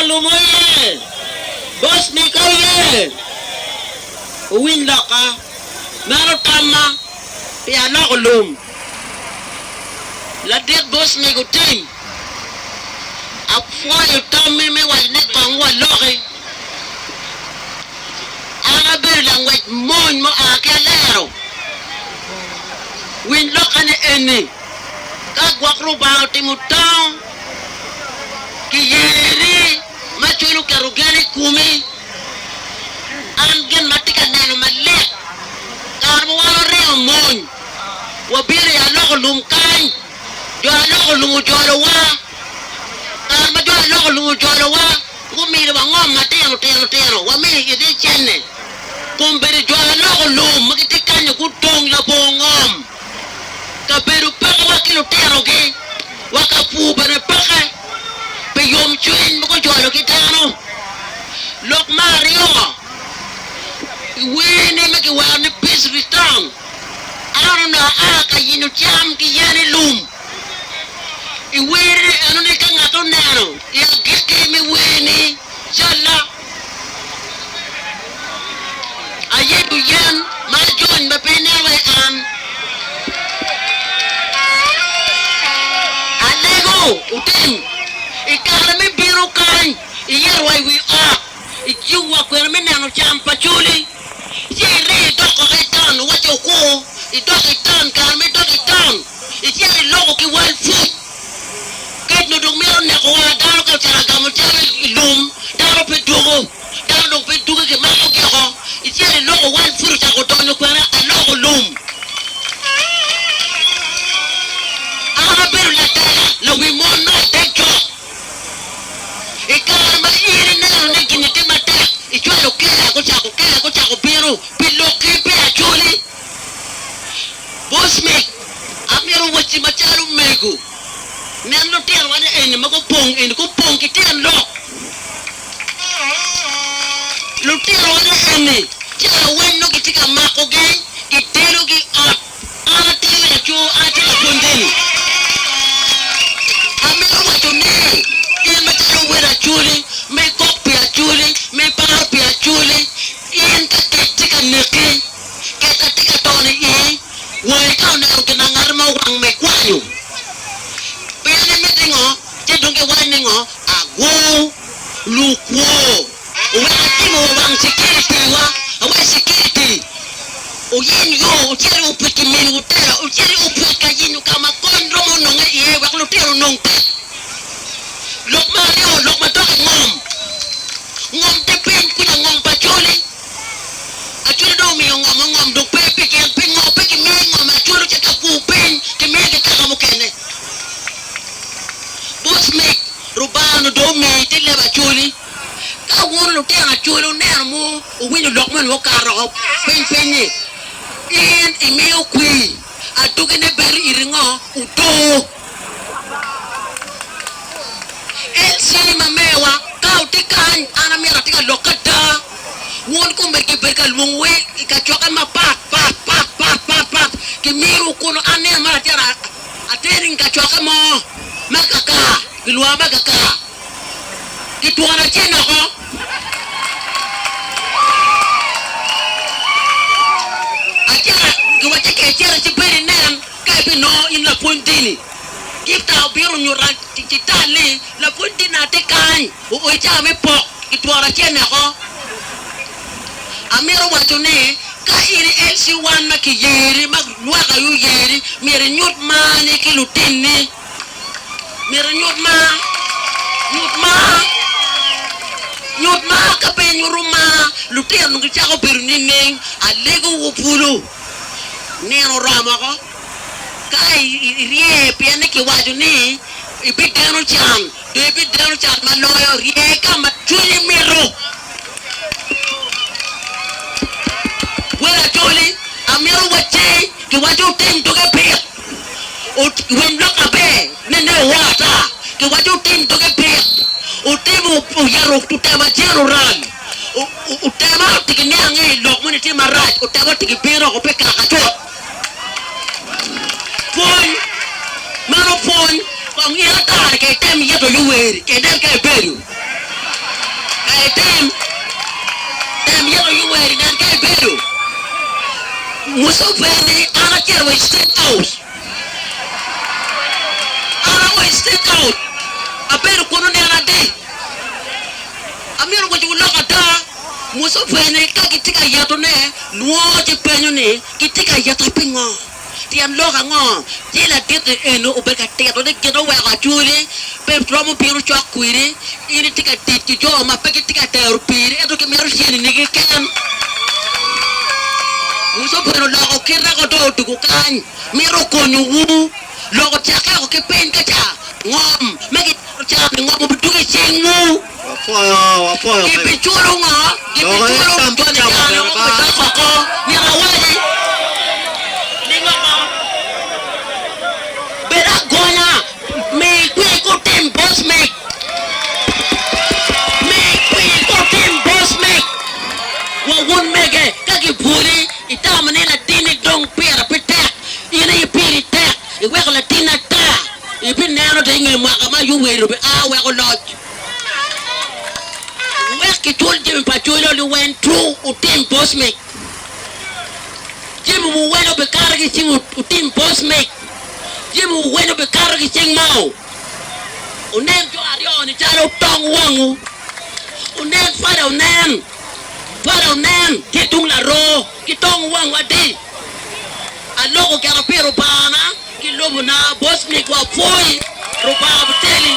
lumoye. Bosmic oye. Uwin laka. Maro tama. Piano ulum. La dir Bosmic Otim. Apwa yu tami me wajne kongwa loki. Arabe language mon mo akelero. Win lokane eni. Kagwakro ba timutang. Kiyeri machulu karugani kumi. Angen matika neno malek. Karmo walo reo mon. Wabiri aloko lumkan. Jo aloko lumu jolo wa. Karma jo aloko lumu jolo wa. Kumiri wa ngom mateno. Wamiri kiti chene. Kumbiri jo aloko lum. Makitikanyo kutong la bongom. Kaberu paka wakilo tero ki. Wakapuba ne paka. Yom chuin mo ko jolo kitano lok mario wini maki wani peace return ano aka yinu cham ki yani lum iwiri ano ni kangato nano ya giki mi wini chala ayedu yan ma join ma penewe an alego utim ikarame biro kan iyer why we are ikiwa kweme nano champa chuli yere doko return wacho ko idoko return karame doko return ikiere logo ki wal foot ket no dumero ne ko daro ka taraga mo tare ilum daro pe dugo ke ma ko ko ikiere logo wal foot ta ko tonyo kwara logo lum ara beru la tala lo we mo no dekjo ikarma iri neno ne kinite mate ichwalo kela ko chako biro piloki pe achuli Bosmic amiro wachi macharu mego neno tian wane ene mako pong kitian lo tian wane ene chalo weno kitika mako ge kitelo gi up ara tian ya chu ati la pondeni amiro wacho ne tian macharu wera chuli me kok pia chuli me par pia chuli in katika neki katika toni i woi kau na kena ngarma wang me kwanyu pene metingo jedonge waningo agu lukwo wetimo wang security wa awe security oyin yo ucheri upiki mini utera ucheri upika yinu kama kondro mono nge iye wakulutero nongte lok madoka ngom te pen kuya ngom pachuli achuli do mi ngom do pepe ke pen ngom pe ke me ngom achuli chaka ku pen ke me ke kaka mukene Bosmic rubano do mi te le bachuli ka won lo te achuli ner mo o winu lok man wo karo pen ni in imeo kui atugene beri iringo uto el cinema mewa kau tikan ana mira tika lokata won ko merke berkal mungwe ikachokan ma pat ke miru kuno ane mara tira aterin kachokan mo makaka kilwa makaka kituana chena ko achara kiwache ke chera chiperi nan kai pino in la Dini kita biro nyuran titali la Dina tekan o cha me po kitwara chene ko amiro watune ka iri LC1 makiyeri magwaka yu yeri mere nyut mani kilutini mere nyut ma ka pe nyuruma lutia nungi chako birnini alego wopulu neno rama ko kai rie piane ki wajuni ibideno chan maloyo rie kama chuni miro wala chuli amiro wache ki waju tim toke pia o wendo kabe nene wata ki waju tim toke pia o timu yaro tutema jero ran o tema tikinyange lokmuni tima raj o tema tikibiro ko peka kacho pon mano pon kong ira tar ke tem yeto yuweri ke del ke beru Museveni anakera we state house. Ana we state house. Aberu kono ni anade. Amiru kwa chuloka ta. Museveni kakitika yato ne. Nuoje penyo ne. Kitika yato pingo. Tiam loka ngo. Tila tete eno ubeka teto de kito weka chuli. Pe tromo piru chwa kuiri. Ini tika titi jo ma peke tika teru piri. Eto ke meru sieni niki ken. Muso pero loko kira ko do tuku kan miro konyu wu loko chaka ko ke pen ka cha ngom megi cha ngom bu ke chengu Apoyo. ke pichuru ngo ke pichuru to ni ka no ko ni rawaji ningo ko bera gonya me kwe ko tem Bosmic me kwe ko tem Bosmic wa won mege kaki puli ita manila Dini dong pera petek ina ipiri tek iweko la tina ta ipi neno te inge makama yuwe rubi weko lodge weki chul jimi pachulo li went through Otim Bosmic jimi mu weno be karagi ching Otim Bosmic jimi mu weno be karagi ching mau unen jo ario ni chalo tong wangu unen fara unen kitung la ro kitong wang wadi aloko kara pero bana kilobo na Bosmic wa foi roba buteli